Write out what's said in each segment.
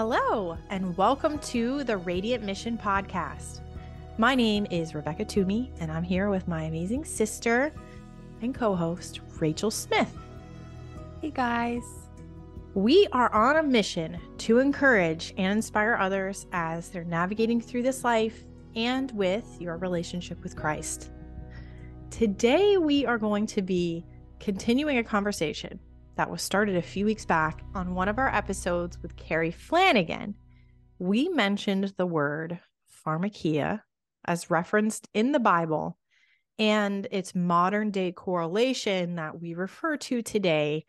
Hello, and welcome to the Radiant Mission Podcast. My name is Rebecca Toomey, and I'm here with my amazing sister and co-host, Rachel Smith. Hey guys. We are on a mission to encourage and inspire others as they're navigating through this life and with your relationship with Christ. Today, we are going to be continuing a conversation that was started a few weeks back on one of our episodes with Carrie Flanagan. We mentioned the word Pharmakeia as referenced in the Bible and its modern day correlation that we refer to today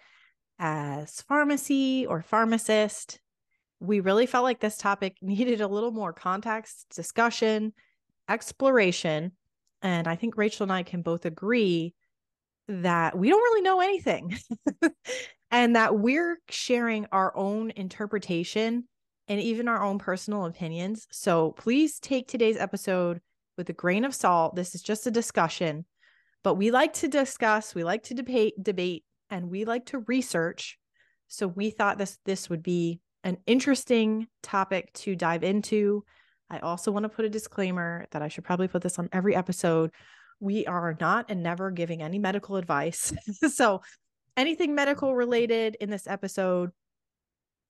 as pharmacy or pharmacist. We really felt like this topic needed a little more context, discussion, exploration. And I think Rachel and I can both agree that we don't really know anything and that we're sharing our own interpretation and even our own personal opinions. So please take today's episode with a grain of salt. This is just a discussion, but we like to discuss, we like to debate, and we like to research. So we thought this would be an interesting topic to dive into. I also want to put a disclaimer that I should probably put this on every episode. We are not and never giving any medical advice. So anything medical related in this episode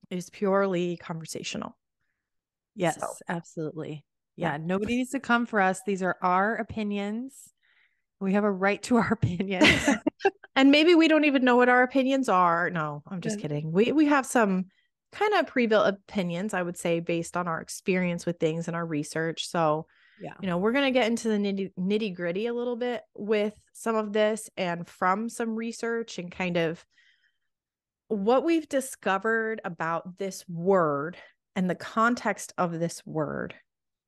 is purely conversational. Yes, So, absolutely. Yeah, nobody needs to come for us. These are our opinions. We have a right to our opinions. And maybe we don't even know what our opinions are. No, I'm just kidding. We have some kind of pre-built opinions, I would say, based on our experience with things and our research. So, yeah, we're going to get into the nitty gritty a little bit with some of this and from some research and kind of what we've discovered about this word and the context of this word.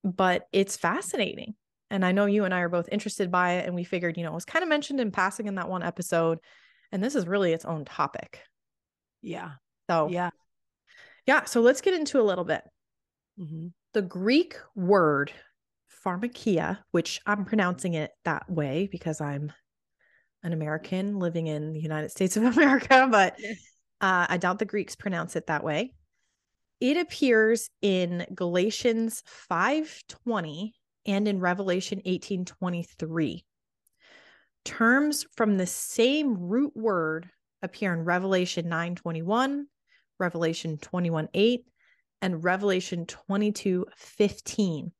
But it's fascinating. And I know you and I are both interested by it. And we figured, it was kind of mentioned in passing in that one episode. And this is really its own topic. Yeah. So, yeah. So let's get into a little bit. Mm-hmm. The Greek word Pharmakeia, which I'm pronouncing it that way because I'm an American living in the United States of America, but I doubt the Greeks pronounce it that way. It appears in Galatians 5:20 and in Revelation 18:23. Terms from the same root word appear in Revelation 9:21, Revelation 21:8, and Revelation 22:15.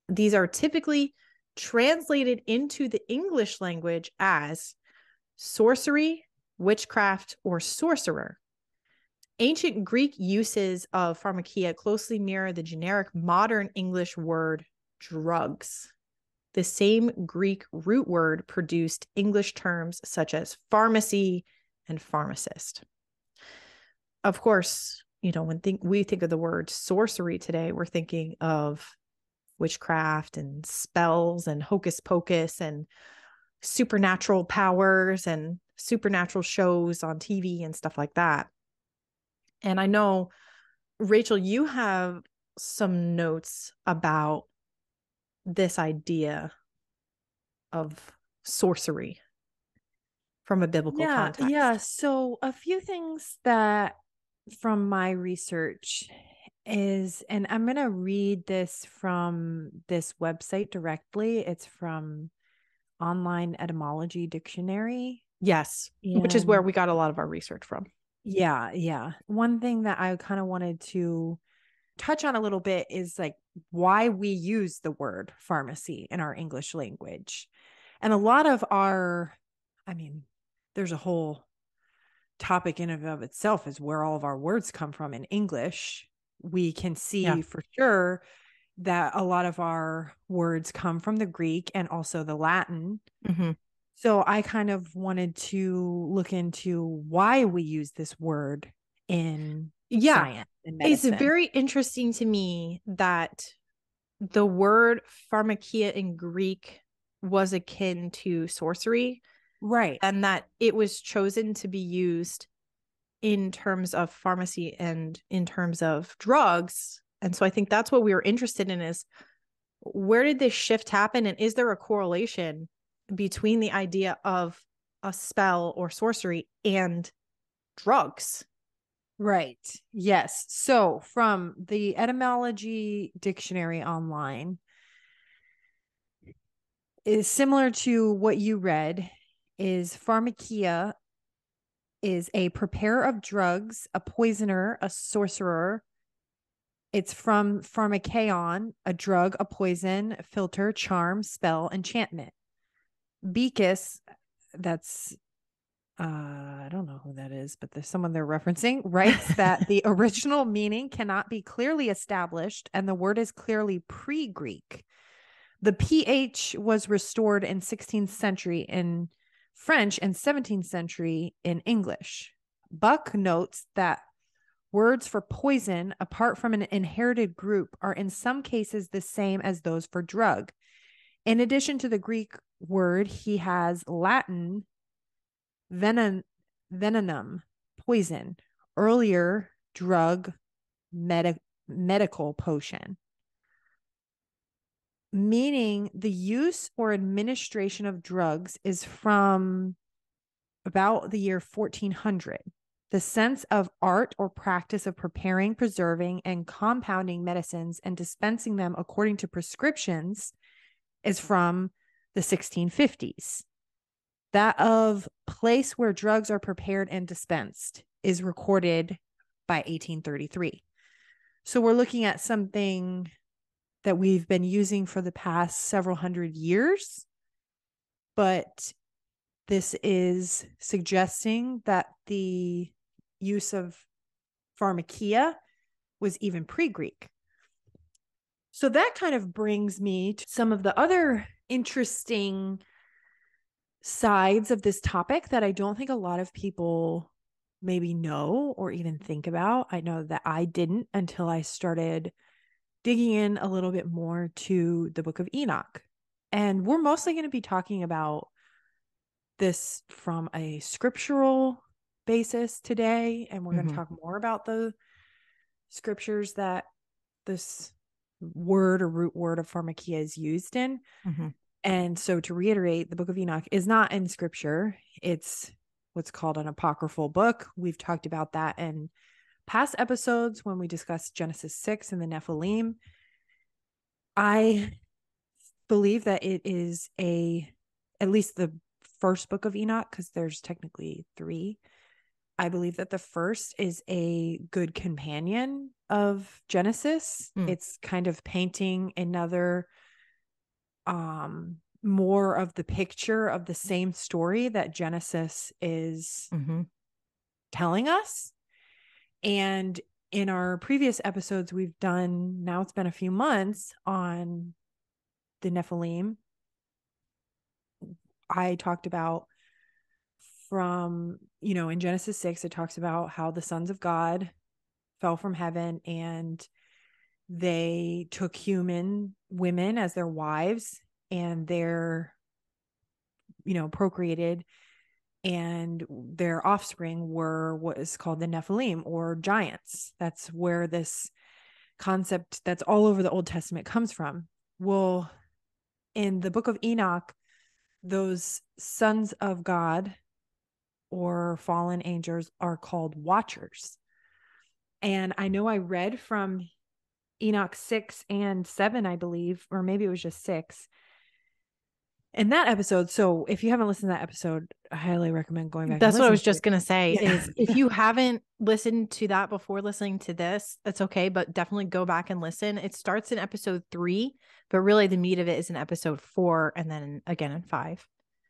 These are typically translated into the English language as sorcery, witchcraft, or sorcerer. Ancient Greek uses of pharmakeia closely mirror the generic modern English word drugs. The same Greek root word produced English terms such as pharmacy and pharmacist. Of course, when we think of the word sorcery today, we're thinking of witchcraft and spells and hocus pocus and supernatural powers and supernatural shows on TV and stuff like that. And I know, Rachel, you have some notes about this idea of sorcery from a biblical context. Yeah. So a few things that from my research is, and I'm going to read this from this website directly. It's from Online Etymology Dictionary. Yes, which is where we got a lot of our research from. Yeah. One thing that I kind of wanted to touch on a little bit is like why we use the word pharmacy in our English language. And a lot of there's a whole topic in and of itself is where all of our words come from in English. We can see for sure that a lot of our words come from the Greek and also the Latin. Mm-hmm. So I kind of wanted to look into why we use this word in science and medicine. It's very interesting to me that the word pharmakeia in Greek was akin to sorcery. Right. And that it was chosen to be used in terms of pharmacy and in terms of drugs. And so I think that's what we were interested in is where did this shift happen? And is there a correlation between the idea of a spell or sorcery and drugs? Right. Yes. So from the etymology dictionary online is similar to what you read, is pharmakeia is a preparer of drugs, a poisoner, a sorcerer. It's from pharmakeion, a drug, a poison, filter, charm, spell, enchantment. Becus, that's I don't know who that is, but there's someone they're referencing, writes that the original meaning cannot be clearly established and the word is clearly pre-Greek. The PH was restored in 16th century in French and 17th century in English. Buck notes that words for poison, apart from an inherited group, are in some cases the same as those for drug. In addition to the Greek word, he has Latin venenum, poison, earlier drug, medical potion, meaning the use or administration of drugs is from about the year 1400. The sense of art or practice of preparing, preserving, and compounding medicines and dispensing them according to prescriptions is from the 1650s. That of place where drugs are prepared and dispensed is recorded by 1833. So we're looking at something that we've been using for the past several hundred years, but this is suggesting that the use of pharmakeia was even pre-Greek. So that kind of brings me to some of the other interesting sides of this topic that I don't think a lot of people maybe know or even think about. I know that I didn't until I started digging in a little bit more to the Book of Enoch. And we're mostly going to be talking about this from a scriptural basis today. And we're going to talk more about the scriptures that this word or root word of pharmakeia is used in. And so to reiterate, the Book of Enoch is not in scripture. It's what's called an apocryphal book. We've talked about that in past episodes when we discussed Genesis 6 and the Nephilim. I believe that it is at least the first book of Enoch, because there's technically 3. I believe that the first is a good companion of Genesis. It's kind of painting another more of the picture of the same story that Genesis is telling us. And in our previous episodes, we've done, now it's been a few months, on the Nephilim. I talked about from, in Genesis 6, it talks about how the sons of God fell from heaven and they took human women as their wives, and they're, procreated, and their offspring were what is called the Nephilim, or giants. That's where this concept that's all over the Old Testament comes from. Well, in the Book of Enoch, those sons of God or fallen angels are called watchers. And I know I read from Enoch 6 and 7, I believe, or maybe it was just 6 in that episode. So if you haven't listened to that episode, I highly recommend going back. That's what I was just going to say is if you haven't listened to that before listening to this, that's okay, but definitely go back and listen. It starts in episode 3, but really the meat of it is in episode 4 and then again in 5.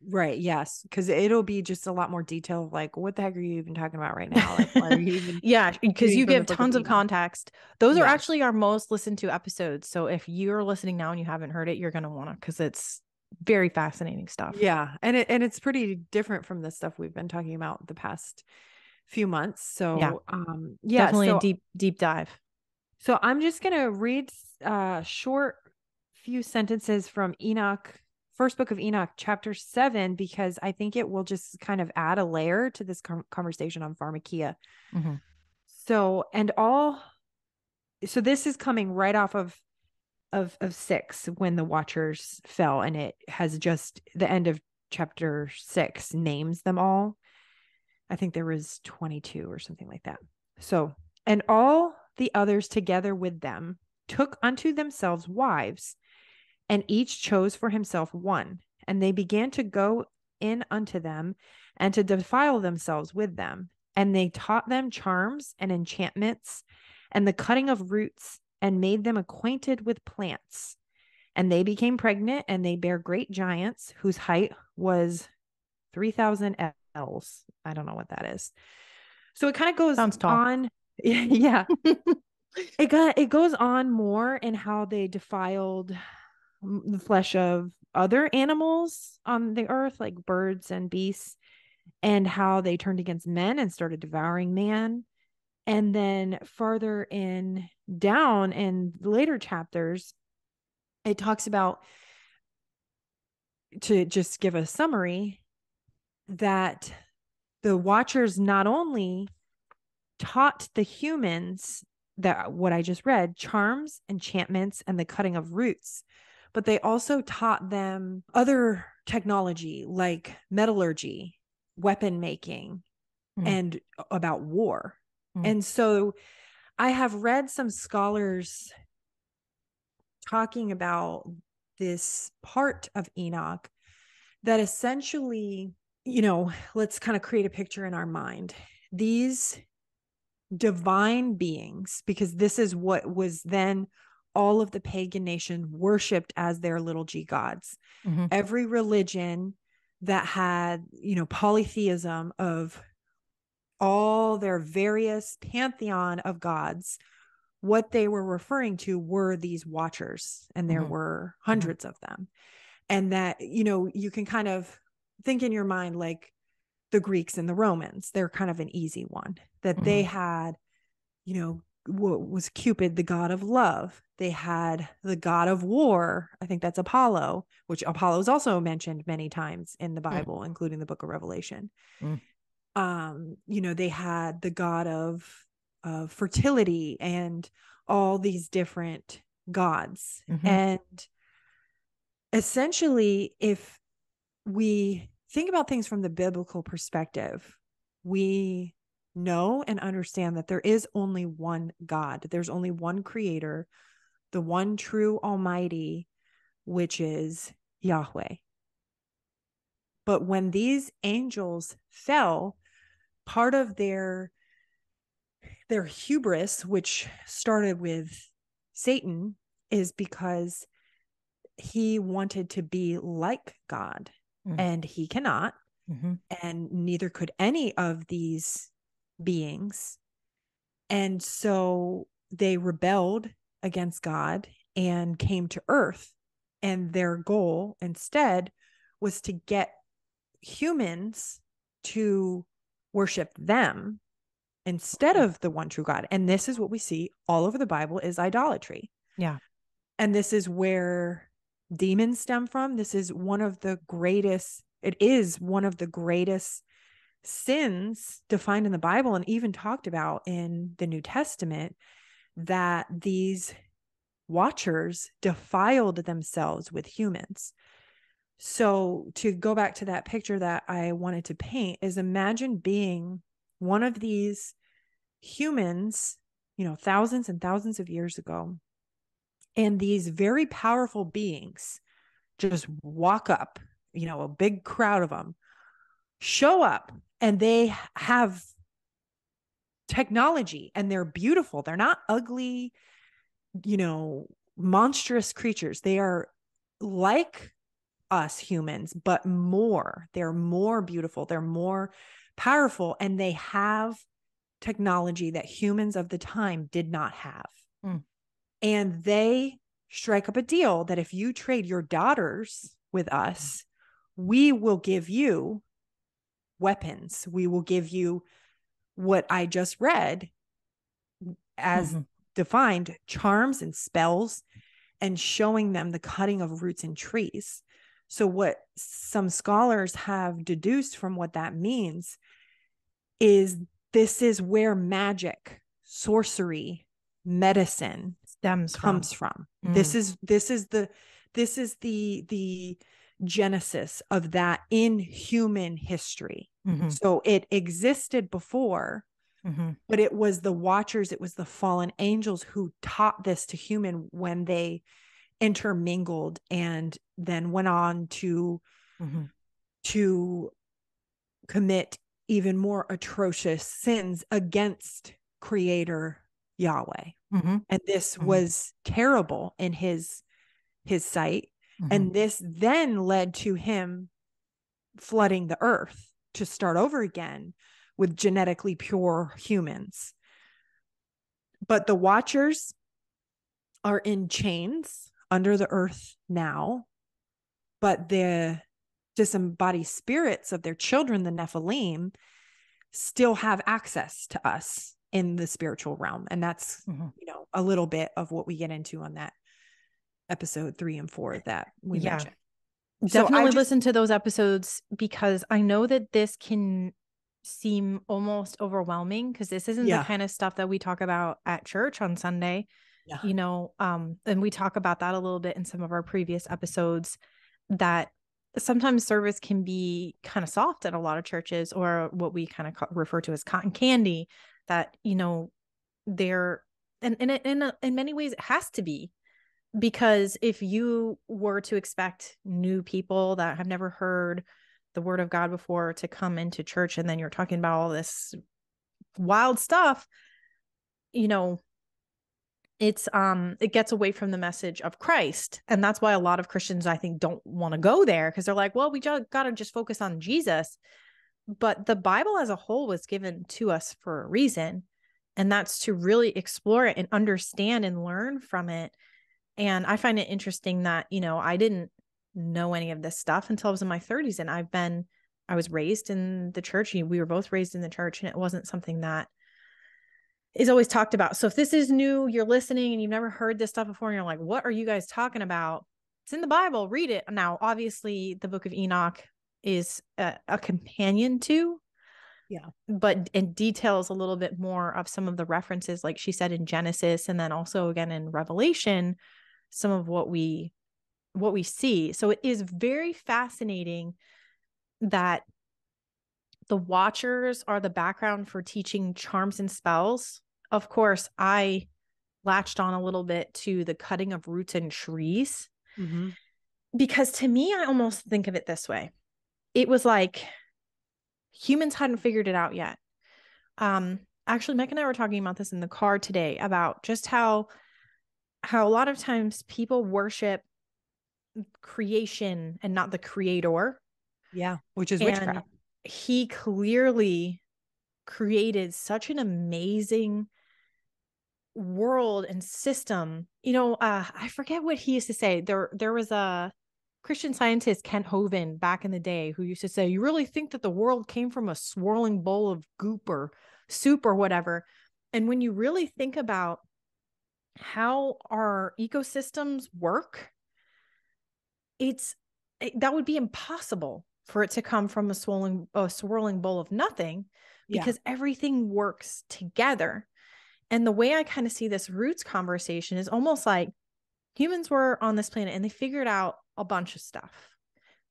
Right. Yes. Because it'll be just a lot more detail of like, what the heck are you even talking about right now? Like, why are you even yeah, because you give tons of context. Those are actually our most listened to episodes. So if you're listening now and you haven't heard it, you're going to want to, because it's very fascinating stuff. Yeah. And it's pretty different from the stuff we've been talking about the past few months. So definitely a deep dive. So I'm just going to read short few sentences from Enoch, first book of Enoch, chapter 7, because I think it will just kind of add a layer to this conversation on pharmakeia. So this is coming right off of 6, when the watchers fell, and it has just the end of chapter 6 names them all. I think there was 22 or something like that. So, and all the others together with them took unto themselves wives, and each chose for himself one. And they began to go in unto them and to defile themselves with them. And they taught them charms and enchantments and the cutting of roots, and made them acquainted with plants. And they became pregnant, and they bare great giants whose height was 3,000 ells. I don't know what that is. So it kind of goes Sounds tall. on. Yeah. It goes on more in how they defiled the flesh of other animals on the earth, like birds and beasts, and how they turned against men and started devouring man. And then farther in down in later chapters, it talks about, to just give a summary, that the Watchers not only taught the humans that what I just read, charms, enchantments, and the cutting of roots, but they also taught them other technology like metallurgy, weapon making, and about war. And so I have read some scholars talking about this part of Enoch that essentially, let's kind of create a picture in our mind. These divine beings, because this is what was then all of the pagan nation worshipped as their little g gods. Every religion that had, polytheism of all their various pantheon of gods, what they were referring to were these watchers, and there were hundreds of them. And that, you can kind of think in your mind, like the Greeks and the Romans, they're kind of an easy one, that they had, what was Cupid, the god of love. They had the god of war. I think that's Apollo, which Apollo is also mentioned many times in the Bible, including the book of Revelation. They had the god of fertility and all these different gods. And essentially, if we think about things from the biblical perspective, we know and understand that there is only one God. There's only one creator, the one true Almighty, which is Yahweh. But when these angels fell, part of their hubris, which started with Satan, is because he wanted to be like God, and he cannot, and neither could any of these beings. And so they rebelled against God and came to earth, and their goal instead was to get humans to worship them instead of the one true God. And this is what we see all over the Bible, is idolatry. Yeah. And this is where demons stem from. This is one of the greatest, it is one of the greatest sins defined in the Bible and even talked about in the New Testament, that these watchers defiled themselves with humans. So to go back to that picture that I wanted to paint, is imagine being one of these humans, thousands and thousands of years ago, and these very powerful beings just walk up, a big crowd of them show up, and they have technology, and they're beautiful. They're not ugly, monstrous creatures. They are like us humans, but more. They're more beautiful. They're more powerful, and they have technology that humans of the time did not have. And they strike up a deal that if you trade your daughters with us, we will give you weapons. We will give you what I just read as defined, charms and spells, and showing them the cutting of roots and trees. So what some scholars have deduced from what that means is this is where magic, sorcery, medicine comes from. This is the genesis of that in human history. So it existed before, but it was the watchers, it was the fallen angels who taught this to human when they intermingled and then went on to commit even more atrocious sins against Creator Yahweh. And this was terrible in his sight. And this then led to him flooding the earth to start over again with genetically pure humans. But the watchers are in chains under the earth now, but the disembodied spirits of their children, the Nephilim, still have access to us in the spiritual realm. And that's, a little bit of what we get into on that episode 3 and 4 that we mentioned. Definitely listen to those episodes, because I know that this can seem almost overwhelming, because this isn't the kind of stuff that we talk about at church on Sunday, and we talk about that a little bit in some of our previous episodes, that sometimes service can be kind of soft at a lot of churches, or what we kind of refer to as cotton candy, that, they're, and in many ways it has to be, because if you were to expect new people that have never heard the word of God before to come into church, and then you're talking about all this wild stuff, it's it gets away from the message of Christ. And that's why a lot of Christians, I think, don't want to go there, because they're like, well, we got to just focus on Jesus. But the Bible as a whole was given to us for a reason, and that's to really explore it and understand and learn from it. And I find it interesting that, I didn't know any of this stuff until I was in my 30s. And I was raised in the church. We were both raised in the church, and it wasn't something that is always talked about. So if this is new, you're listening and you've never heard this stuff before, and you're like, what are you guys talking about? It's in the Bible, read it. Now, obviously the book of Enoch is a companion to, but it details a little bit more of some of the references, like she said, in Genesis, and then also again in Revelation, some of what we see. So it is very fascinating that the watchers are the background for teaching charms and spells. Of course, I latched on a little bit to the cutting of roots and trees, because to me, I almost think of it this way. It was like humans hadn't figured it out yet. Actually, Mike and I were talking about this in the car today, about just how a lot of times people worship creation and not the creator. Yeah, which is witchcraft. And he clearly created such an amazing world and system. I forget what he used to say. There was a Christian scientist, Kent Hovind, back in the day, who used to say, you really think that the world came from a swirling bowl of goop or soup or whatever? And when you really think about how our ecosystems work, that would be impossible for it to come from a swirling bowl of nothing, because everything works together. And the way I kind of see this roots conversation is almost like humans were on this planet and they figured out a bunch of stuff,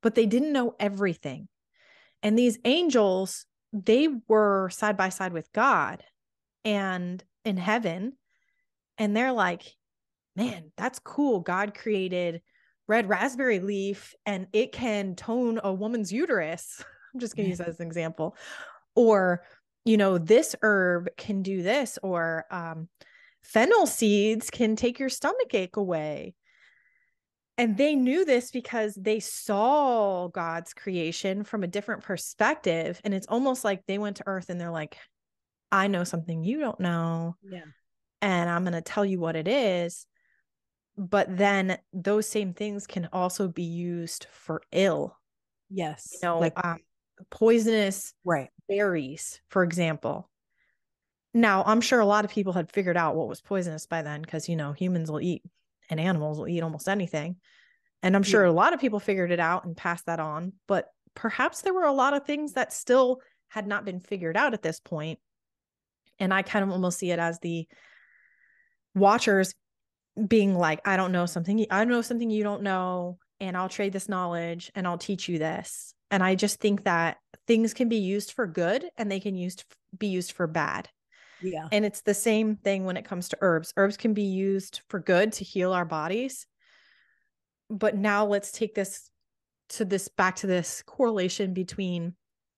but they didn't know everything. And these angels, they were side by side with God and in heaven. And they're like, man, that's cool. God created red raspberry leaf and it can tone a woman's uterus. I'm just going to use that as an example. Or, this herb can do this, or fennel seeds can take your stomach ache away. And they knew this because they saw God's creation from a different perspective. And it's almost like they went to earth and they're like, I know something you don't know. Yeah. And I'm going to tell you what it is. But then those same things can also be used for ill. Yes. Like poisonous right. berries, for example. Now, I'm sure a lot of people had figured out what was poisonous by then, because, humans will eat and animals will eat almost anything. And I'm sure a lot of people figured it out and passed that on. But perhaps there were a lot of things that still had not been figured out at this point. And I kind of almost see it as the watchers being like, I know something you don't know, and I'll trade this knowledge and I'll teach you this. And I just think that things can be used for good and they can be used for bad. Yeah. And it's the same thing when it comes to herbs. Herbs can be used for good to heal our bodies. But now let's take this back to this correlation between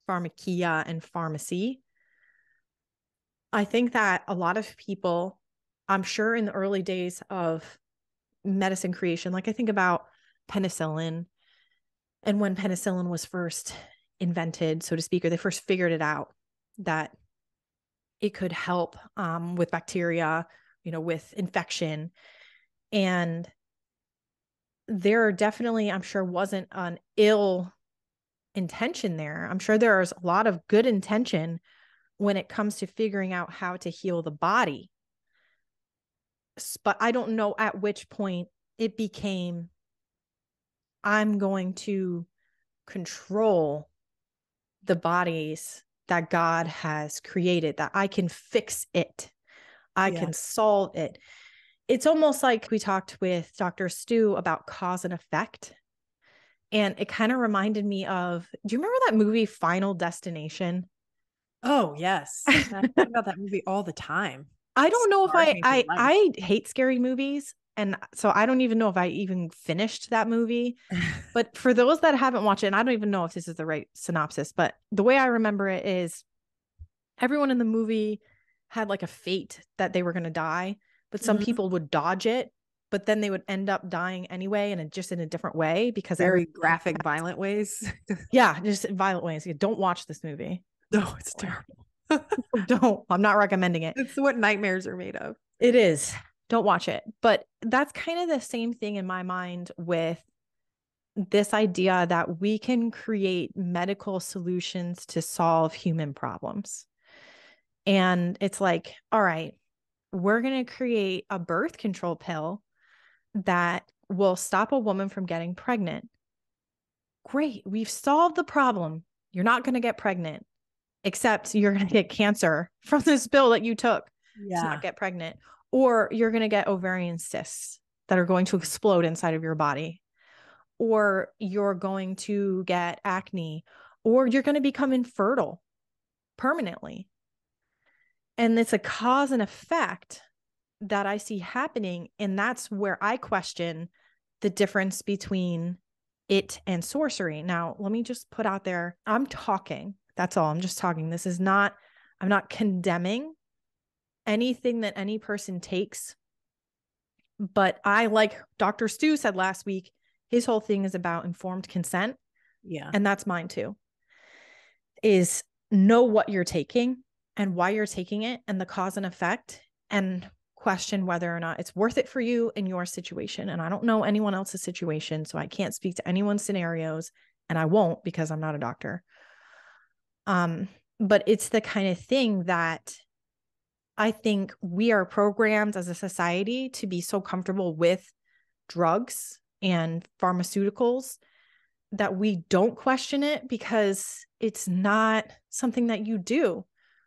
pharmakeia and pharmacy. I think that a lot of people, I'm sure in the early days of medicine creation, like I think about penicillin, and when penicillin was first invented, so to speak, or they first figured it out, that it could help with bacteria, with infection. And there definitely, I'm sure, wasn't an ill intention there. I'm sure there's a lot of good intention when it comes to figuring out how to heal the body. But I don't know at which point it became, I'm going to control the bodies that God has created, that I can fix it. I can solve it. It's almost like we talked with Dr. Stu about cause and effect. And it kind of reminded me of, do you remember that movie Final Destination? Oh, yes. I think about that movie all the time. I don't know if Star-changing life. I hate scary movies. And so I don't even know if I even finished that movie. But for those that haven't watched it, and I don't even know if this is the right synopsis, but the way I remember it is everyone in the movie had like a fate that they were going to die, but some people would dodge it, but then they would end up dying anyway, and just in a different way, because very graphic, violent ways. Yeah, just violent ways. Don't watch this movie. No, it's terrible. Don't. I'm not recommending it. It's what nightmares are made of. It is. Don't watch it. But that's kind of the same thing in my mind with this idea that we can create medical solutions to solve human problems. And it's like, all right, we're going to create a birth control pill that will stop a woman from getting pregnant. Great. We've solved the problem. You're not going to get pregnant, except you're going to get cancer from this pill that you took to not get pregnant, or you're going to get ovarian cysts that are going to explode inside of your body, or you're going to get acne, or you're going to become infertile permanently. And it's a cause and effect that I see happening. And that's where I question the difference between it and sorcery. Now, let me just put out there, I'm talking. That's all. I'm just talking. I'm not condemning anything that any person takes. But I, like Dr. Stu said last week, his whole thing is about informed consent. Yeah. And that's mine too. Is know what you're taking and why you're taking it and the cause and effect, and question whether or not it's worth it for you in your situation. And I don't know anyone else's situation, so I can't speak to anyone's scenarios, and I won't because I'm not a doctor. But it's the kind of thing that I think we are programmed as a society to be so comfortable with drugs and pharmaceuticals that we don't question it, because it's not something that you do.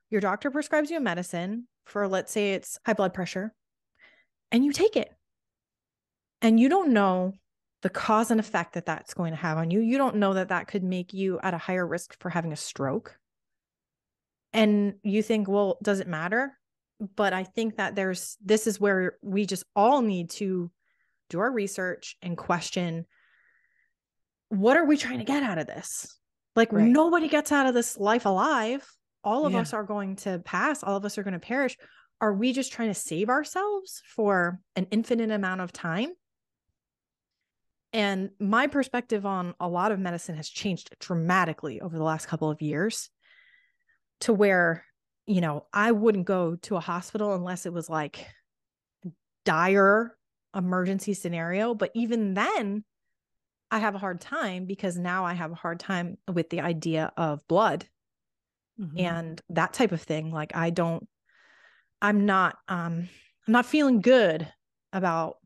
Your doctor prescribes you a medicine for, let's say it's high blood pressure, and you take it. And you don't know the cause and effect that that's going to have on you. You don't know that that could make you at a higher risk for having a stroke. And you think, well, does it matter? But I think that this is where we just all need to do our research and question, what are we trying to get out of this? Like, nobody gets out of this life alive. All of us are going to pass. All of us are going to perish. Are we just trying to save ourselves for an infinite amount of time? And my perspective on a lot of medicine has changed dramatically over the last couple of years, to where, I wouldn't go to a hospital unless it was like dire emergency scenario. But even then, I have a hard time, because now I have a hard time with the idea of blood and that type of thing. Like, I'm not feeling good about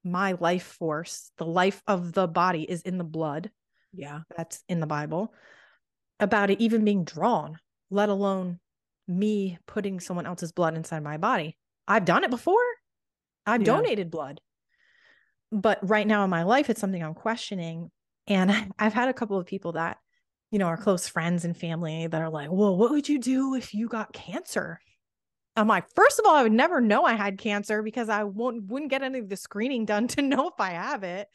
my life force. The life of the body is in the blood. Yeah. That's in the Bible, about it even being drawn, let alone me putting someone else's blood inside my body. I've done it before. I've donated blood. But right now in my life, it's something I'm questioning. And I've had a couple of people that, are close friends and family that are like, well, what would you do if you got cancer? I'm like, first of all, I would never know I had cancer because I wouldn't get any of the screening done to know if I have it.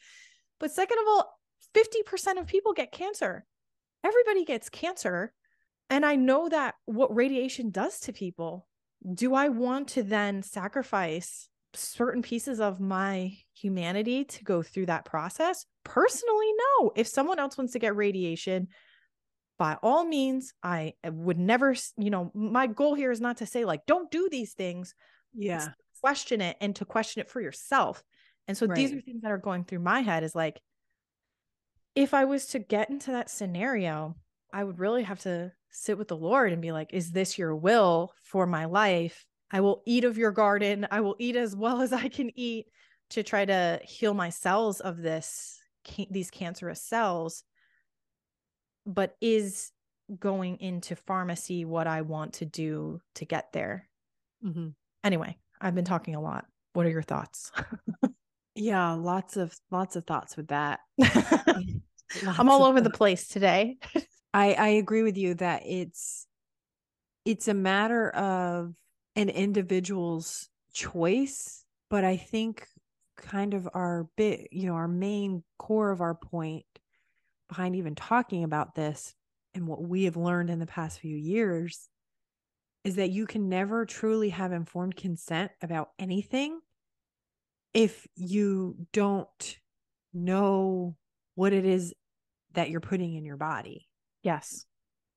But second of all, 50% of people get cancer. Everybody gets cancer. And I know that what radiation does to people. Do I want to then sacrifice certain pieces of my humanity to go through that process? Personally, no. If someone else wants to get radiation, by all means, I would never, my goal here is not to say like, don't do these things. Yeah. Question it and to question it for yourself. And so these are things that are going through my head is like, if I was to get into that scenario, I would really have to sit with the Lord and be like, is this your will for my life? I will eat of your garden. I will eat as well as I can eat to try to heal my cells of these cancerous cells. But is going into pharmacy what I want to do to get there? Mm-hmm. Anyway, I've been talking a lot. What are your thoughts? Yeah, lots of thoughts with that. I'm all over the place today. I agree with you that it's a matter of an individual's choice, but I think kind of our main core of our point behind even talking about this and what we have learned in the past few years is that you can never truly have informed consent about anything if you don't know what it is that you're putting in your body. Yes.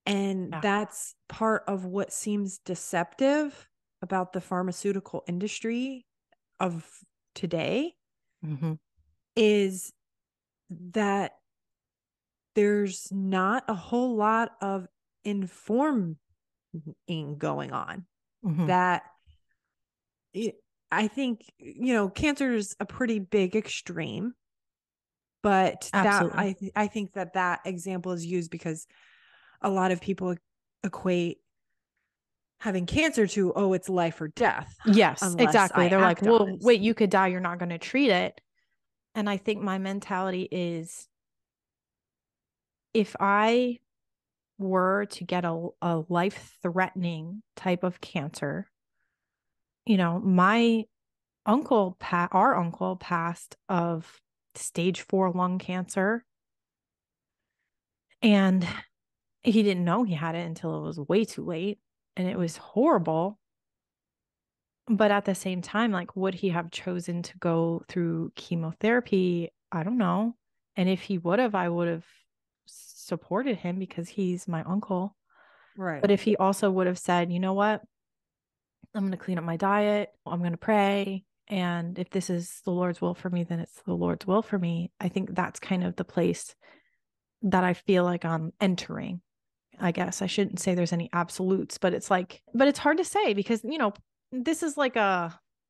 And that's part of what seems deceptive about the pharmaceutical industry of today, is that there's not a whole lot of informing going on. That I think, cancer is a pretty big extreme, but absolutely. I think that example is used because a lot of people equate having cancer to, oh, it's life or death. Yes, exactly. They're like, well, wait, you could die. You're not going to treat it. And I think my mentality is if I were to get a life-threatening type of cancer, my our uncle passed of stage 4 lung cancer. And he didn't know he had it until it was way too late. And it was horrible. But at the same time, like, would he have chosen to go through chemotherapy? I don't know. And if he would have, I would have supported him because he's my uncle. Right. But if he also would have said, you know what? I'm going to clean up my diet. I'm going to pray. And if this is the Lord's will for me, then it's the Lord's will for me. I think that's kind of the place that I feel like I'm entering. I guess I shouldn't say there's any absolutes, but it's hard to say because, this is like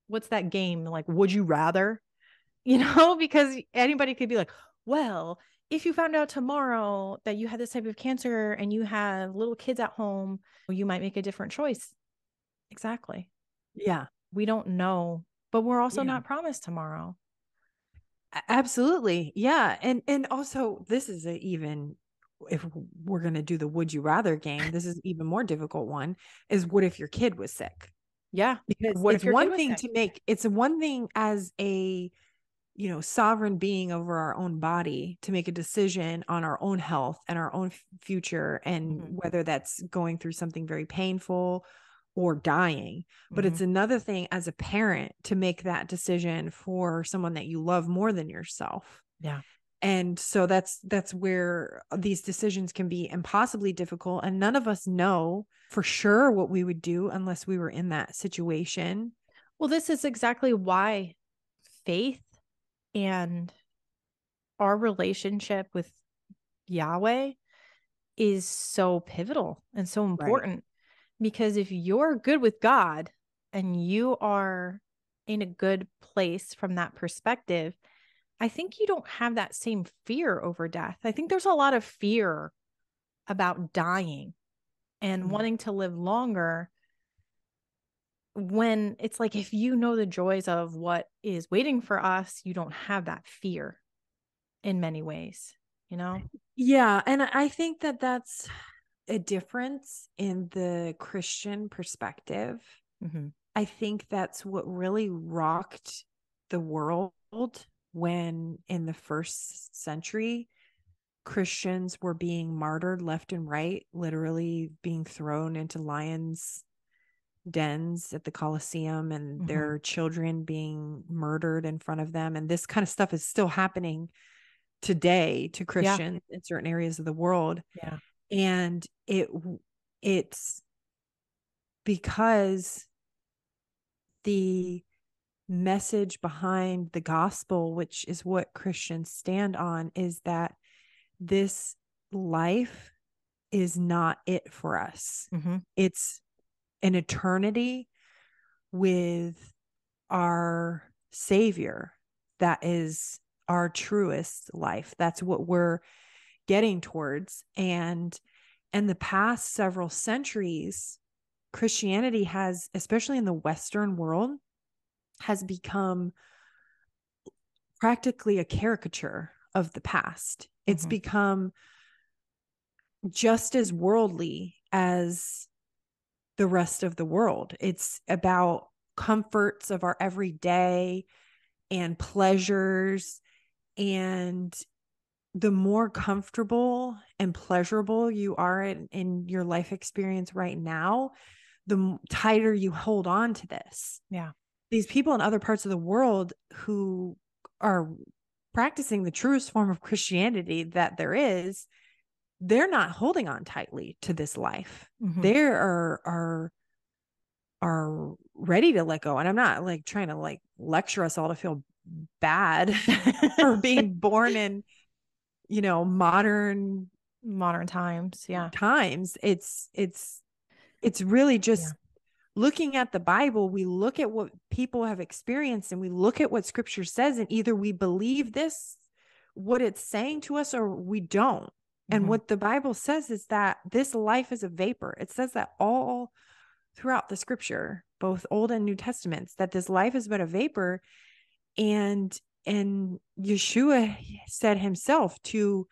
what's that game? Like, would you rather, because anybody could be like, well, if you found out tomorrow that you had this type of cancer and you have little kids at home, you might make a different choice. Exactly. Yeah. We don't know, but we're also not promised tomorrow. Absolutely. Yeah. And also this is even, if we're going to do the would you rather game, this is even more difficult one, is what if your kid was sick? Yeah. Because it's one thing it's one thing as a, sovereign being over our own body to make a decision on our own health and our own future. And whether that's going through something very painful or dying, but it's another thing as a parent to make that decision for someone that you love more than yourself. Yeah. And so that's where these decisions can be impossibly difficult. And none of us know for sure what we would do unless we were in that situation. Well, this is exactly why faith and our relationship with Yahweh is so pivotal and so important. Right. Because if you're good with God and you are in a good place from that perspective, I think you don't have that same fear over death. I think there's a lot of fear about dying and wanting to live longer, when it's like, if you know the joys of what is waiting for us, you don't have that fear in many ways, Yeah. And I think that that's a difference in the Christian perspective. I think that's what really rocked the world when in the first century, Christians were being martyred left and right, literally being thrown into lions' dens at the Colosseum, and their children being murdered in front of them. And this kind of stuff is still happening today to Christians in certain areas of the world. Yeah. And it's because the message behind the gospel, which is what Christians stand on, is that this life is not it for us. It's an eternity with our Savior. That is our truest life. That's what we're getting towards. And in the past several centuries, Christianity has, especially in the Western world, has become practically a caricature of the past. It's become just as worldly as the rest of the world. It's about comforts of our everyday and pleasures. And the more comfortable and pleasurable you are in your life experience right now, the tighter you hold on to this. Yeah. These people in other parts of the world who are practicing the truest form of Christianity that there is, they're not holding on tightly to this life. They are ready to let go. And I'm not like trying to like lecture us all to feel bad for being born in, you know, modern times. Yeah. Times. It's really just looking at the Bible. We look at what people have experienced and we look at what scripture says, and either we believe this, what it's saying to us, or we don't. And what the Bible says is that this life is a vapor. It says that all throughout the scripture, both Old and New Testaments, that this life is but a vapor. And Yeshua said himself to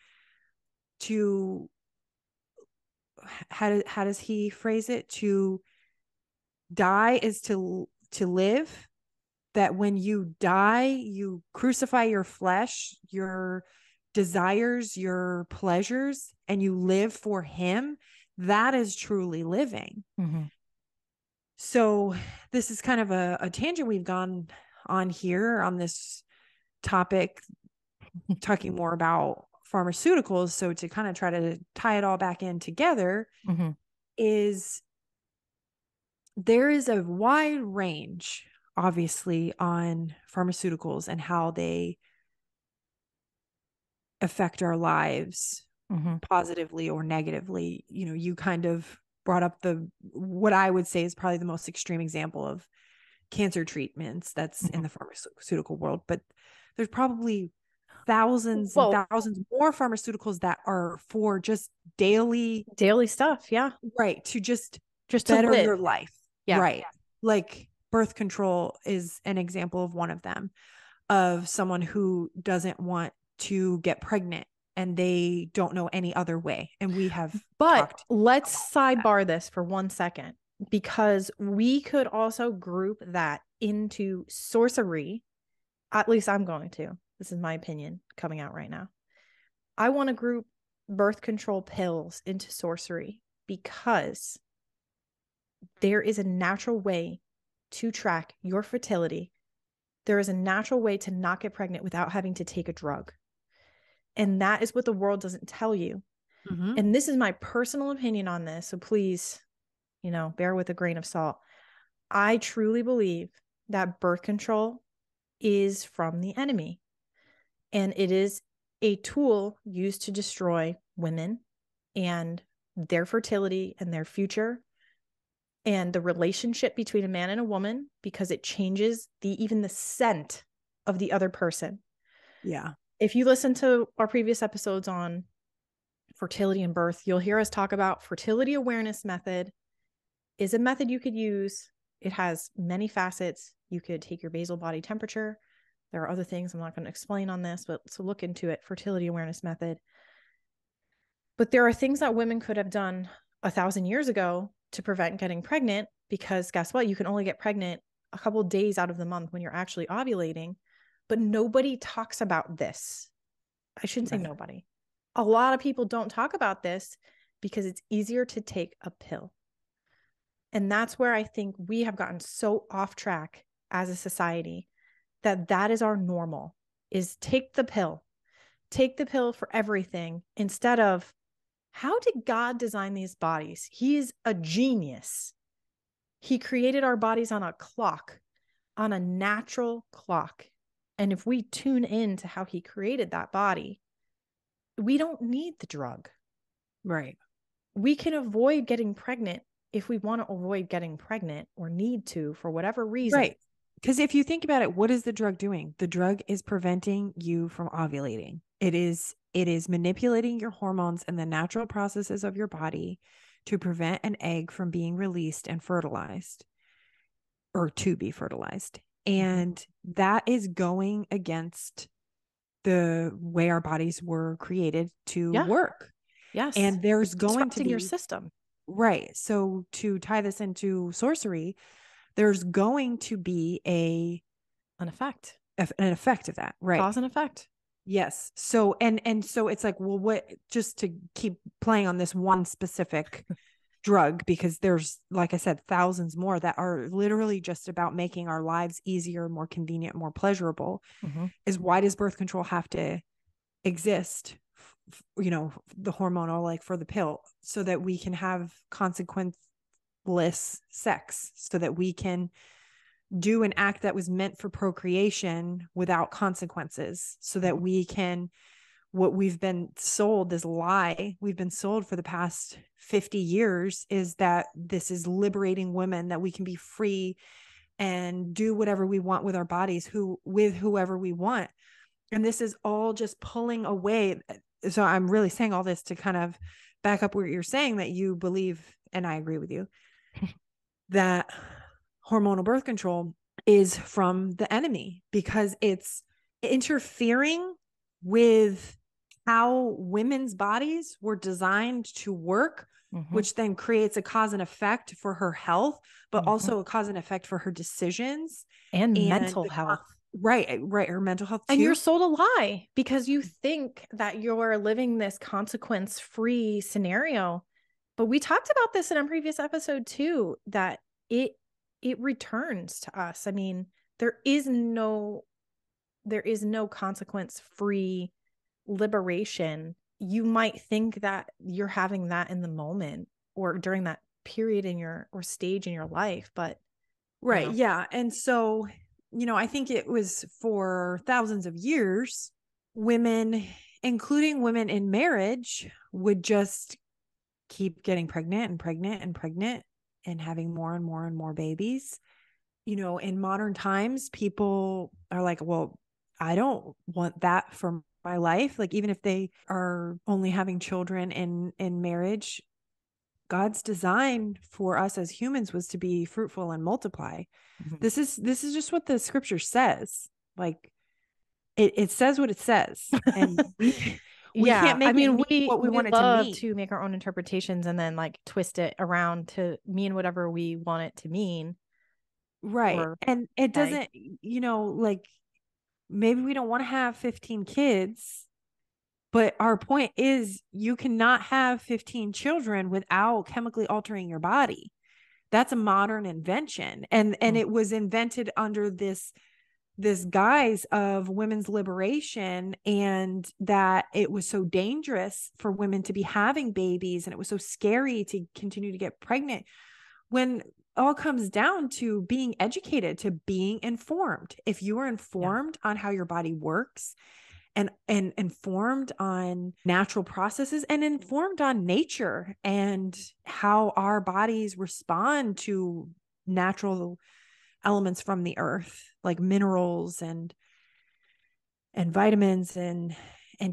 how does he phrase it? To die is to live. That when you die, you crucify your flesh, your desires, your pleasures, and you live for him. That is truly living. So this is kind of a tangent we've gone on here on this topic, talking more about pharmaceuticals. So to kind of try to tie it all back in together, is there is a wide range, obviously, on pharmaceuticals and how they affect our lives positively or negatively. You know, you kind of brought up what I would say is probably the most extreme example of cancer treatments that's in the pharmaceutical world, but there's probably thousands and thousands more pharmaceuticals that are for just daily stuff. Yeah. Right. To just better your life. Yeah. Right. Like birth control is an example of one of them, of someone who doesn't want to get pregnant and they don't know any other way. And we have let's sidebar this for 1 second, because we could also group that into sorcery. At least I'm going to. This is my opinion coming out right now. I want to group birth control pills into sorcery because there is a natural way to track your fertility. There is a natural way to not get pregnant without having to take a drug. And that is what the world doesn't tell you. And this is my personal opinion on this. So please, you know, bear with a grain of salt. I truly believe that birth control is from the enemy. And it is a tool used to destroy women and their fertility and their future and the relationship between a man and a woman, because it changes even the scent of the other person. Yeah. If you listen to our previous episodes on fertility and birth, you'll hear us talk about fertility awareness method is a method you could use. It has many facets. You could take your basal body temperature. There are other things I'm not going to explain on this, but so look into it, fertility awareness method. But there are things that women could have done 1,000 years ago to prevent getting pregnant because guess what? You can only get pregnant a couple of days out of the month when you're actually ovulating, but nobody talks about this. I shouldn't say nobody. A lot of people don't talk about this because it's easier to take a pill. And that's where I think we have gotten so off track as a society that is our normal, is take the pill for everything, instead of, how did God design these bodies? He's a genius. He created our bodies on a clock, on a natural clock. And if we tune in to how he created that body, we don't need the drug. Right. We can avoid getting pregnant if we want to avoid getting pregnant or need to for whatever reason. Right. Because if you think about it, what is the drug doing? The drug is preventing you from ovulating. It is manipulating your hormones and the natural processes of your body to prevent an egg from being released and fertilized, or to be fertilized. And that is going against the way our bodies were created to work. Yes. And there's going to be your system. Right. So to tie this into sorcery, there's going to be an effect of that. Right. Cause and effect. Yes. So, and so it's like, well, what, just to keep playing on this one specific drug, because there's, like I said, thousands more that are literally just about making our lives easier, more convenient, more pleasurable, is why does birth control have to exist? The hormonal, like for the pill, so that we can have consequenceless sex, so that we can do an act that was meant for procreation without consequences, so that we can, what we've been sold, this lie we've been sold for the past 50 years, is that this is liberating women, that we can be free and do whatever we want with our bodies, with whoever we want. And this is all just pulling away. So I'm really saying all this to kind of back up what you're saying, that you believe, and I agree with you, that hormonal birth control is from the enemy, because it's interfering with how women's bodies were designed to work, which then creates a cause and effect for her health, but also a cause and effect for her decisions and mental health. Right. Her mental health too. And you're sold a lie because you think that you're living this consequence-free scenario. But we talked about this in a previous episode too, that it returns to us. I mean, there is no consequence-free liberation. You might think that you're having that in the moment or during that period in your, or stage in your life, but right. Yeah. And so, I think it was for thousands of years, women, including women in marriage, would just keep getting pregnant and pregnant and pregnant and having more and more and more babies. In modern times, people are like, well, I don't want that for my life. Like, even if they are only having children in marriage, God's design for us as humans was to be fruitful and multiply. This is just what the scripture says. Like, it says what it says, and we can't make what we want it to mean. To make our own interpretations and then like twist it around to mean whatever we want it to mean. Right. And it doesn't, like, maybe we don't want to have 15 kids, but our point is you cannot have 15 children without chemically altering your body. That's a modern invention. And it was invented under this guise of women's liberation, and that it was so dangerous for women to be having babies, and it was so scary to continue to get pregnant, when all comes down to being educated, to being informed. If you are informed on how your body works, and informed on natural processes, and informed on nature and how our bodies respond to natural elements from the earth, like minerals and vitamins, and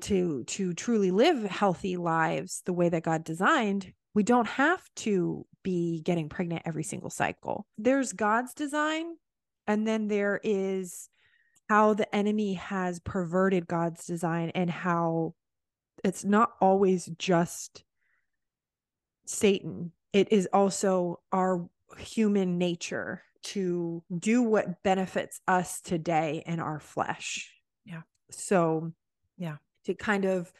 to truly live healthy lives the way that God designed, we don't have to be getting pregnant every single cycle. There's God's design, and then there is how the enemy has perverted God's design, and how it's not always just Satan. It is also our human nature to do what benefits us today in our flesh. Yeah. So yeah, to kind of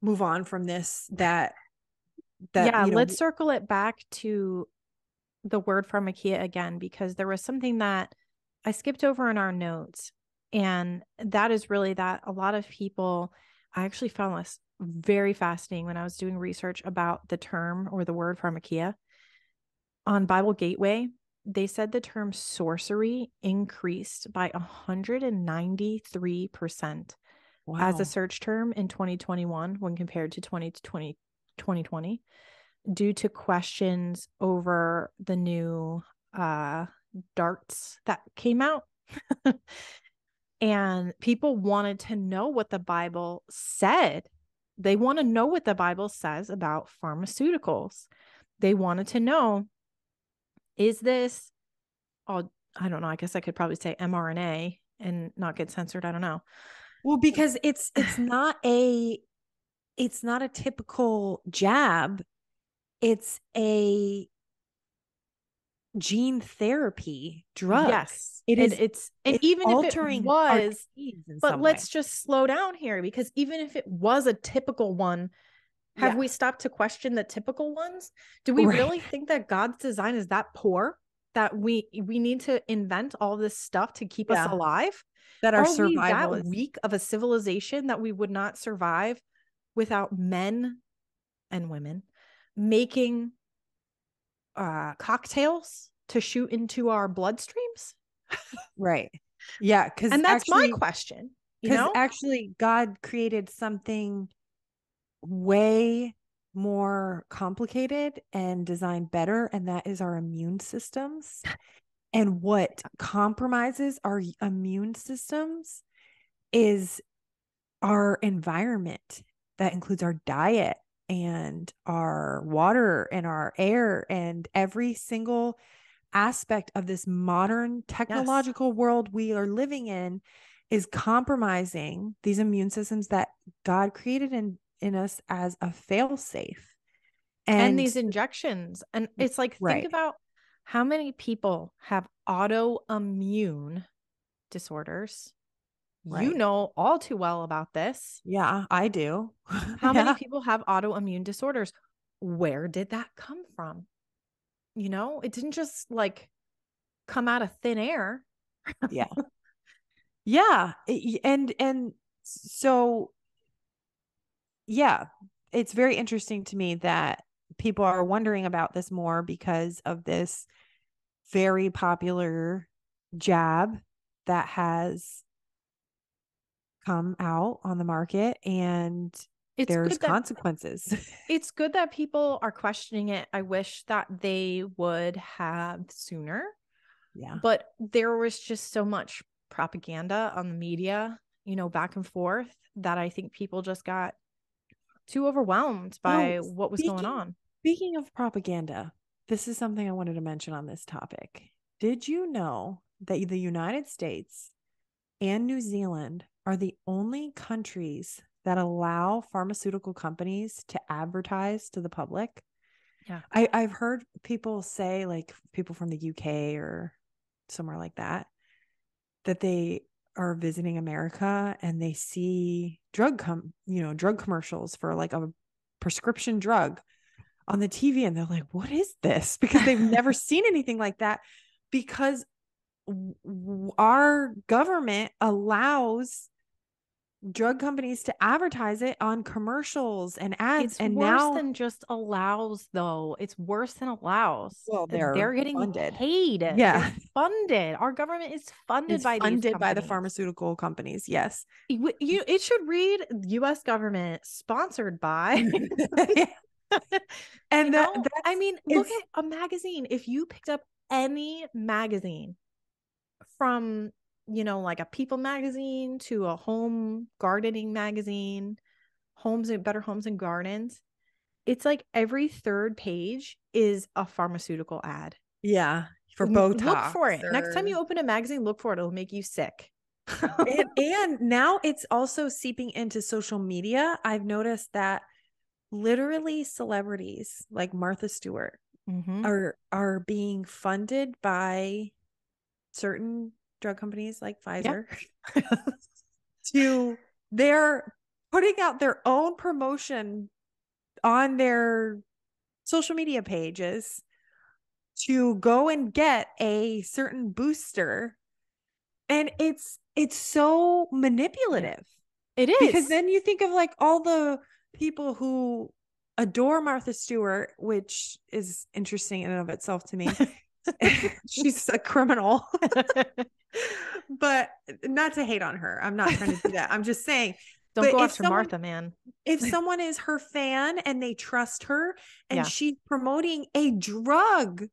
move on from this, that let's circle it back to the word pharmakeia again, because there was something that I skipped over in our notes. And that is really that a lot of people, I actually found this very fascinating when I was doing research about the term or the word pharmakeia. On Bible Gateway, they said the term sorcery increased by 193% as a search term in 2021 when compared to 2020 due to questions over the new darts that came out. And people wanted to know what the Bible said. They want to know what the Bible says about pharmaceuticals. They wanted to know, is this, oh, I don't know, I guess I could probably say mRNA and not get censored. I don't know. Well, because it's not a typical jab. It's a gene therapy drug. Yes. It's even altering if it was, but let's way. just slow down here, because even if it was a typical one, have we stopped to question the typical ones? Do we really think that God's design is that poor that we need to invent all this stuff to keep us alive? That our Are we survival that weak of a civilization that we would not survive without men and women making cocktails to shoot into our bloodstreams? Right. Yeah. And that's my question. Because actually God created something way more complicated and designed better, and that is our immune systems. And what compromises our immune systems is our environment. That includes our diet and our water and our air and every single aspect of this modern technological world we are living in is compromising these immune systems that God created in us as a fail-safe. And these injections. And it's like, right. think about how many people have autoimmune disorders. Right. You know all too well about this. Yeah, I do. How many people have autoimmune disorders? Where did that come from? You know, it didn't just like come out of thin air. Yeah. Yeah. And so, yeah, it's very interesting to me that people are wondering about this more because of this very popular jab that has come out on the market, and there's consequences. It's good that people are questioning it. I wish that they would have sooner. Yeah. But there was just so much propaganda on the media, back and forth, that I think people just got too overwhelmed by what was going on. Speaking of propaganda, this is something I wanted to mention on this topic. Did you know that the United States and New Zealand are the only countries that allow pharmaceutical companies to advertise to the public? Yeah. I've heard people say, like people from the UK or somewhere like that they are visiting America and they see drug commercials for like a prescription drug on the TV, and they're like, what is this? Because they've never seen anything like that, because our government allows drug companies to advertise it on commercials and ads. It's worse than just allows, though. It's worse than allows. Well, they're getting funded. paid. Yeah. They're funded. Our government is funded by these companies. By the pharmaceutical companies. Yes. It should read U.S. government sponsored by. And look at a magazine. If you picked up any magazine from, like a People magazine to a home gardening magazine, Better Homes and Gardens, it's like every third page is a pharmaceutical ad. Yeah. For Botox. Look for it. Next time you open a magazine, look for it. It'll make you sick. and now it's also seeping into social media. I've noticed that literally celebrities like Martha Stewart are being funded by certain drug companies like Pfizer they're putting out their own promotion on their social media pages to go and get a certain booster. And it's so manipulative. It is. Because then you think of like all the people who adore Martha Stewart, which is interesting in and of itself to me. She's a criminal. But not to hate on her. I'm not trying to do that. I'm just saying. Don't go after Martha, man. If someone is her fan and they trust her and she's promoting a drug,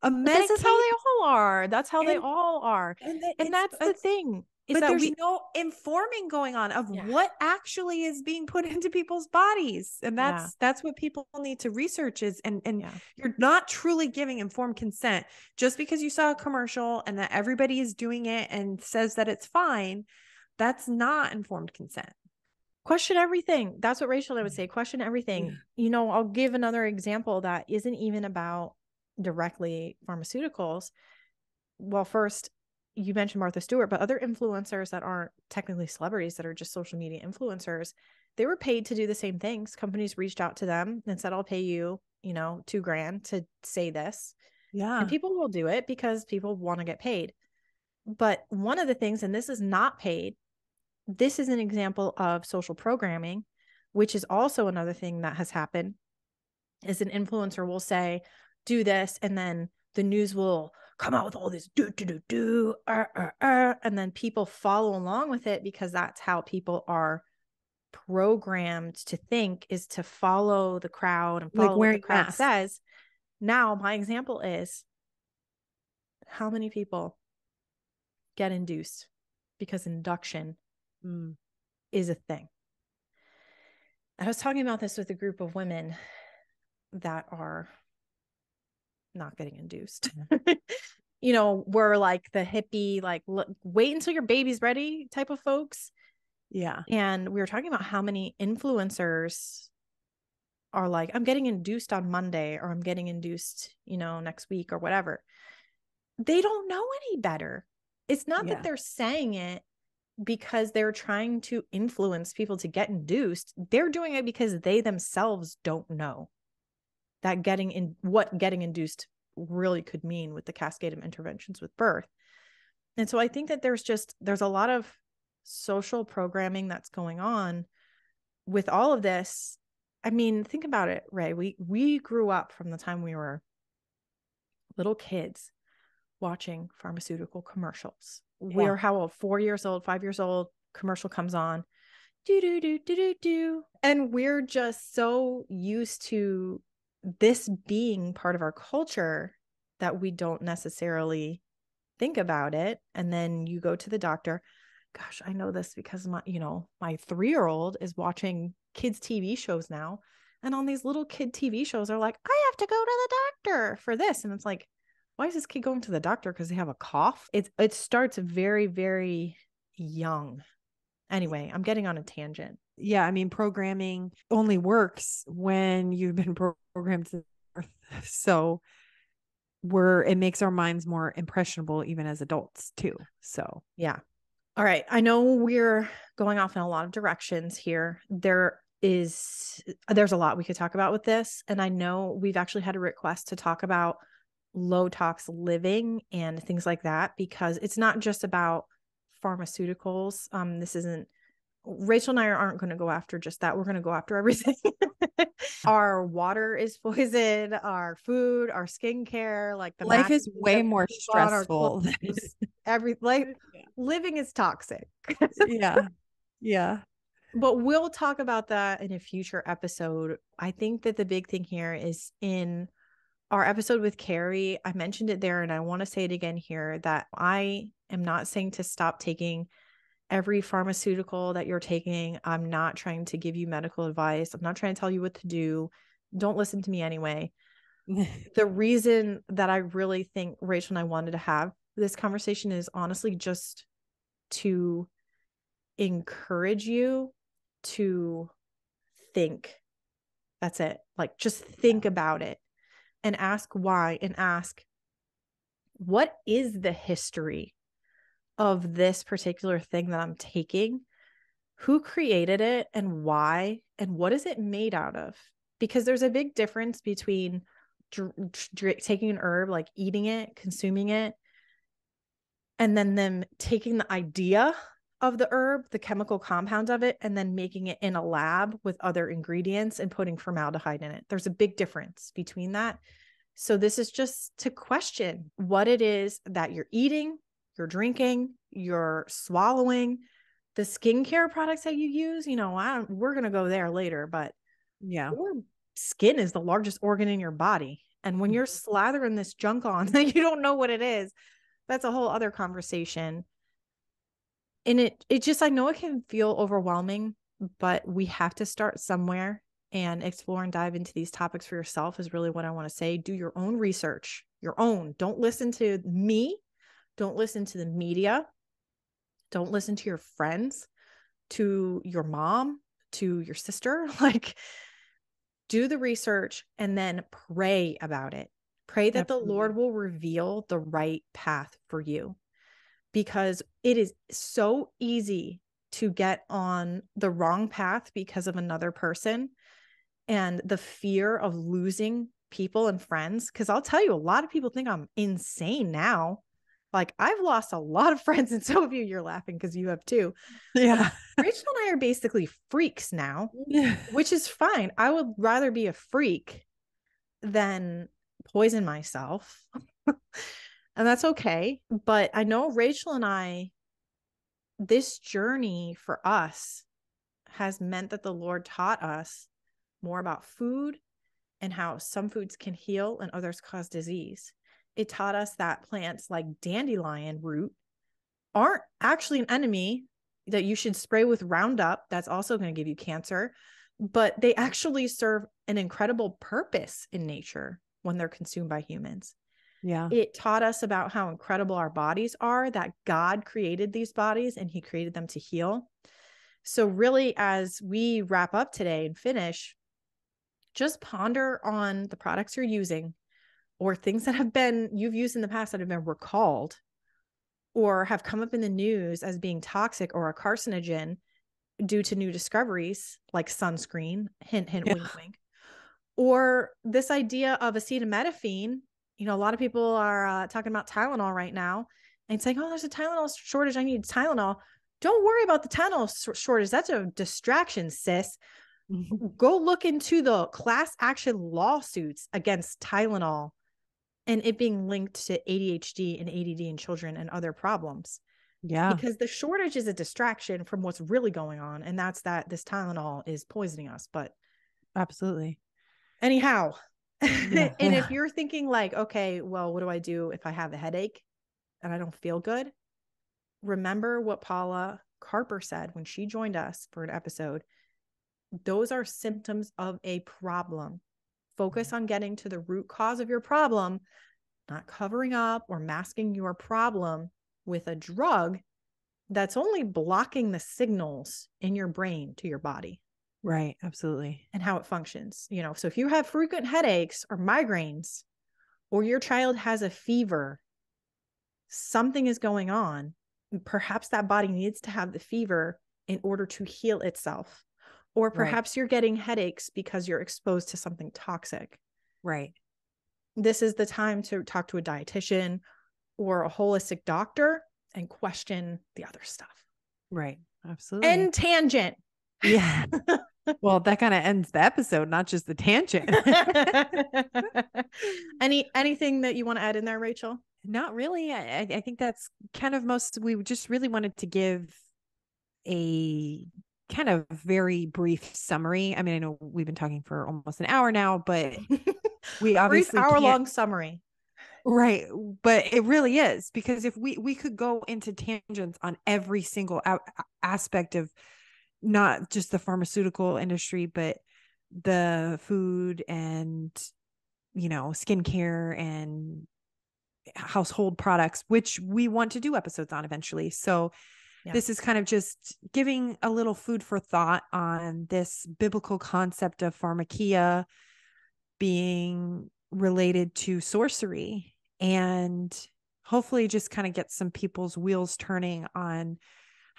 a medication. This is how they all are. That's how they all are. And that's the thing. But there's no informing going on of what actually is being put into people's bodies. And that's what people need to research is, and you're not truly giving informed consent just because you saw a commercial and that everybody is doing it and says that it's fine. That's not informed consent. Question everything. That's what Rachel and I would say. Question everything. I'll give another example that isn't even about directly pharmaceuticals. Well, first, you mentioned Martha Stewart, but other influencers that aren't technically celebrities, that are just social media influencers, they were paid to do the same things. Companies reached out to them and said, I'll pay you, $2,000 to say this. Yeah. And people will do it because people want to get paid. But one of the things, and this is not paid, this is an example of social programming, which is also another thing that has happened, is an influencer will say, do this, and then the news will come out with all this and then people follow along with it because that's how people are programmed to think, is to follow the crowd and follow what the crowd says. Now, my example is, how many people get induced? Because induction is a thing. I was talking about this with a group of women that are not getting induced. We're like the hippie, like, wait until your baby's ready type of folks. Yeah. And we were talking about how many influencers are like, I'm getting induced on Monday, or I'm getting induced, next week or whatever. They don't know any better. It's not that they're saying it because they're trying to influence people to get induced. They're doing it because they themselves don't know that what getting induced really could mean with the cascade of interventions with birth. And so I think that there's a lot of social programming that's going on with all of this. I mean, think about it, Ray. We grew up from the time we were little kids watching pharmaceutical commercials. We're how old? 4 years old, 5 years old, commercial comes on. Do. And we're just so used to this being part of our culture that we don't necessarily think about it. And then you go to the doctor. Gosh, I know this because my 3-year-old is watching kids TV shows now. And on these little kid TV shows are like, I have to go to the doctor for this. And it's like, why is this kid going to the doctor? Because they have a cough? It starts very, very young. Anyway, I'm getting on a tangent. Yeah, I mean, programming only works when you've been programmed to birth. So it makes our minds more impressionable even as adults too. So yeah. All right. I know we're going off in a lot of directions here. There's a lot we could talk about with this. And I know we've actually had a request to talk about low tox living and things like that, because it's not just about pharmaceuticals. This isn't, Rachel and I aren't going to go after just that. We're going to go after everything. Our water is poison, our food, our skincare, like the life is way more stressful. Living is toxic. Yeah. But we'll talk about that in a future episode. I think that the big thing here is in our episode with Carrie. I mentioned it there, and I want to say it again here, that I am not saying to stop taking every pharmaceutical that you're taking. I'm not trying to give you medical advice. I'm not trying to tell you what to do. Don't listen to me anyway. The reason that I really think Rachel and I wanted to have this conversation is honestly just to encourage you to think. That's it. Like, just think about it. and ask why, and ask, what is the history of this particular thing that I'm taking? Who created it and why? And what is it made out of? Because there's a big difference between taking an herb, like eating it, consuming it, and then them taking the idea of the herb, the chemical compounds of it, and then making it in a lab with other ingredients and putting formaldehyde in it. There's a big difference between that. So this is just to question what it is that you're eating, you're drinking, you're swallowing, the skincare products that you use. We're going to go there later, but yeah, your skin is the largest organ in your body. And when you're slathering this junk on that you don't know what it is, that's a whole other conversation. And it just, I know it can feel overwhelming, but we have to start somewhere, and explore and dive into these topics for yourself is really what I want to say. Do your own research, your own. Don't listen to me. Don't listen to the media. Don't listen to your friends, to your mom, to your sister. Like, do the research and then pray about it. Pray that absolutely. the Lord will reveal the right path for you, because it is so easy to get on the wrong path because of another person and the fear of losing people and friends. Because I'll tell you, a lot of people think I'm insane now. Like, I've lost a lot of friends, and so have you. You're laughing because you have too. Yeah. Rachel and I are basically freaks now, which is fine. I would rather be a freak than poison myself. And that's okay. But I know Rachel and I, this journey for us has meant that the Lord taught us more about food and how some foods can heal and others cause disease. It taught us that plants like dandelion root aren't actually an enemy that you should spray with Roundup. That's also going to give you cancer, but they actually serve an incredible purpose in nature when they're consumed by humans. Yeah. It taught us about how incredible our bodies are, that God created these bodies and he created them to heal. So really, as we wrap up today and finish, just ponder on the products you're using, or things that you've used in the past that have been recalled or have come up in the news as being toxic or a carcinogen due to new discoveries like sunscreen, hint, hint, wink, wink, or this idea of acetaminophen. A lot of people are talking about Tylenol right now and saying, oh, there's a Tylenol shortage. I need Tylenol. Don't worry about the Tylenol shortage. That's a distraction, sis. Go look into the class action lawsuits against Tylenol and it being linked to ADHD and ADD in children and other problems. Yeah. Because the shortage is a distraction from what's really going on. And that's that this Tylenol is poisoning us. But absolutely. Anyhow, Yeah. and if you're thinking like, okay, well, what do I do if I have a headache and I don't feel good? Remember what Paula Carper said when she joined us for an episode. Those are symptoms of a problem. Focus on getting to the root cause of your problem, not covering up or masking your problem with a drug that's only blocking the signals in your brain to your body. Right. Absolutely. And how it functions. So if you have frequent headaches or migraines, or your child has a fever, something is going on. Perhaps that body needs to have the fever in order to heal itself. Or perhaps you're getting headaches because you're exposed to something toxic. Right. This is the time to talk to a dietitian or a holistic doctor and question the other stuff. Right. Absolutely. And tangent. Yeah. Well, that kind of ends the episode, not just the tangent. Anything that you want to add in there, Rachel? Not really. I think that's kind of we just really wanted to give a kind of very brief summary. I mean, I know we've been talking for almost an hour now, but we obviously brief hour-long summary. Right. But it really is, because if we could go into tangents on every single aspect of not just the pharmaceutical industry, but the food and, skincare and household products, which we want to do episodes on eventually. So this is kind of just giving a little food for thought on this biblical concept of pharmakeia being related to sorcery, and hopefully just kind of get some people's wheels turning on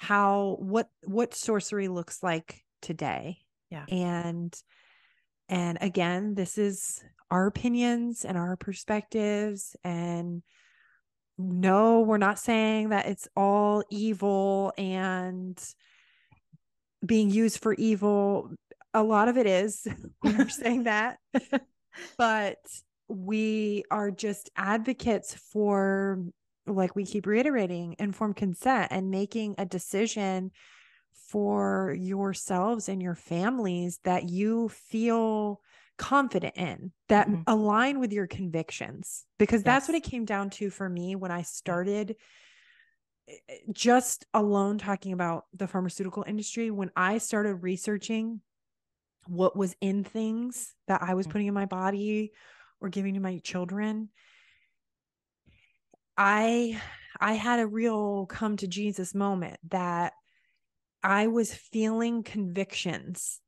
what sorcery looks like today. Yeah. And again, this is our opinions and our perspectives, and no, we're not saying that it's all evil and being used for evil. A lot of it is. We are saying that. But we are just advocates for, like we keep reiterating, informed consent and making a decision for yourselves and your families that you feel confident in, that align with your convictions, because that's what it came down to for me when I started just alone talking about the pharmaceutical industry. When I started researching what was in things that I was putting in my body or giving to my children, I had a real come to Jesus moment that I was feeling convictions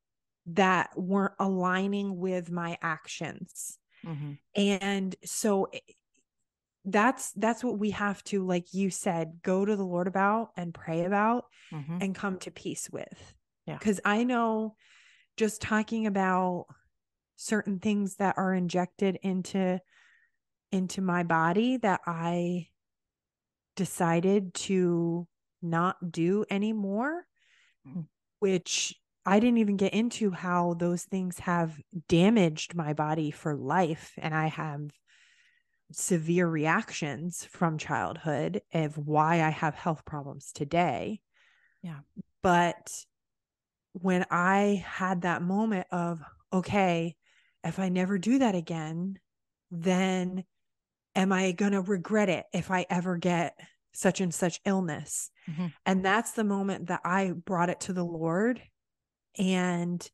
that weren't aligning with my actions. And so that's what we have to, like you said, go to the Lord about and pray about and come to peace with. Yeah. Because I know just talking about certain things that are injected into my body that I decided to not do anymore, which I didn't even get into how those things have damaged my body for life. And I have severe reactions from childhood of why I have health problems today. Yeah. But when I had that moment of, okay, if I never do that again, then am I going to regret it if I ever get such and such illness? And that's the moment that I brought it to the Lord and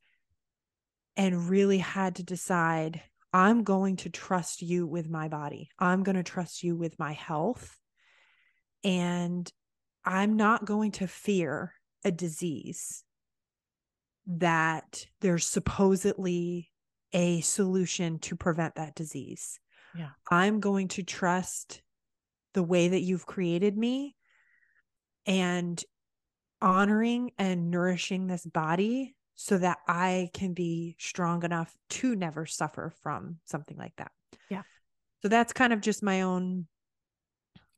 really had to decide, I'm going to trust you with my body. I'm going to trust you with my health. And I'm not going to fear a disease that there's supposedly a solution to prevent that disease. Yeah. I'm going to trust the way that you've created me and honoring and nourishing this body so that I can be strong enough to never suffer from something like that. Yeah. So that's kind of just my own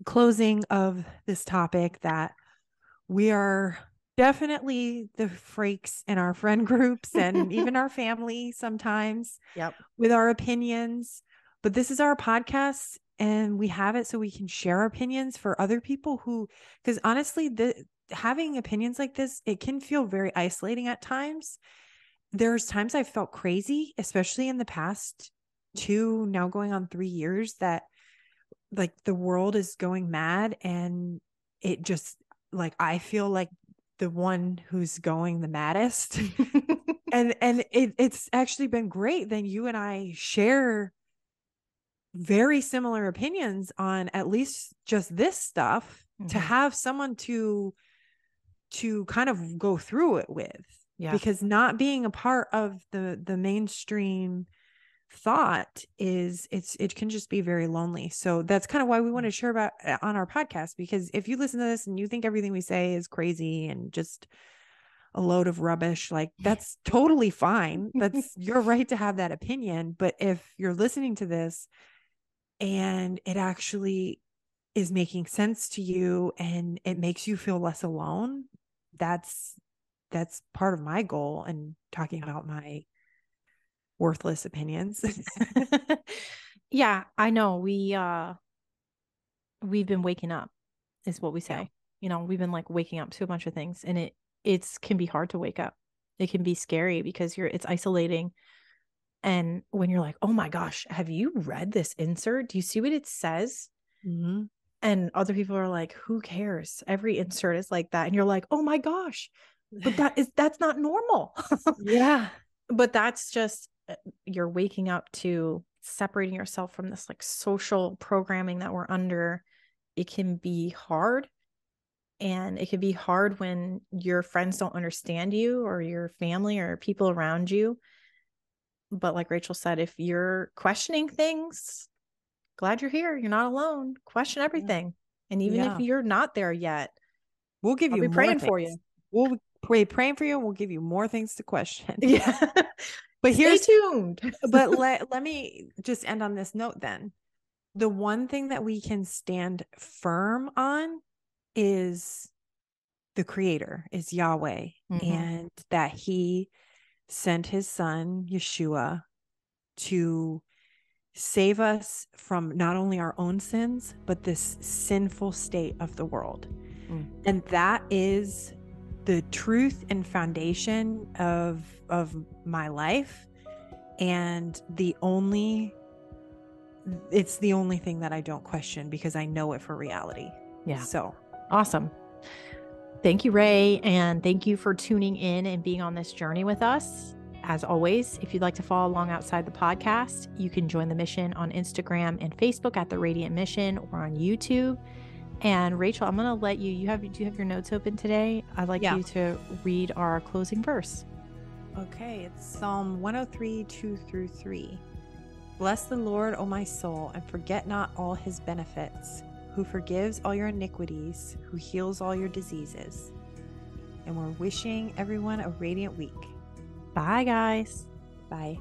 closing of this topic, that we are definitely the freaks in our friend groups and even our family sometimes with our opinions. But this is our podcast and we have it so we can share our opinions for other people who, because honestly, having opinions like this, it can feel very isolating at times. There's times I've felt crazy, especially in the past 2, now going on 3 years, that like the world is going mad and it just, like, I feel like the one who's going the maddest. and it's actually been great. Then you and I share very similar opinions on at least just this stuff, to have someone to kind of go through it with. Because not being a part of the mainstream thought it can just be very lonely. So that's kind of why we want to share about on our podcast, because if you listen to this and you think everything we say is crazy and just a load of rubbish, like, that's totally fine. That's your right to have that opinion. But if you're listening to this and it actually is making sense to you and it makes you feel less alone, that's part of my goal in talking about my worthless opinions. Yeah, I know. We've been waking up is what we say. We've been like waking up to a bunch of things, and it's can be hard to wake up. It can be scary because it's isolating. And when you're like, oh my gosh, have you read this insert? Do you see what it says? And other people are like, who cares? Every insert is like that. And you're like, oh my gosh, but that's not normal. But that's just, you're waking up to separating yourself from this like social programming that we're under. It can be hard. And it can be hard when your friends don't understand you or your family or people around you. But like Rachel said, if you're questioning things, glad you're here. You're not alone. Question everything. And even if you're not there yet, we'll give you more praying things for you. We'll praying for you, and we'll give you more things to question. Yeah. But stay tuned. But let me just end on this note then. The one thing that we can stand firm on is the Creator, is Yahweh, and that He sent His Son, Yeshua, to save us from not only our own sins, but this sinful state of the world. And that is the truth and foundation of my life. And it's the only thing that I don't question, because I know it for reality. Yeah. So awesome. Thank you, Ray. And thank you for tuning in and being on this journey with us. As always, if you'd like to follow along outside the podcast, you can join the mission on Instagram and Facebook at The Radiant Mission, or on YouTube. And Rachel, I'm going to let you, do you have your notes open today? I'd like you to read our closing verse. Okay, it's Psalm 103, 2-3. Bless the Lord, O my soul, and forget not all His benefits, who forgives all your iniquities, who heals all your diseases. And we're wishing everyone a radiant week. Bye, guys. Bye.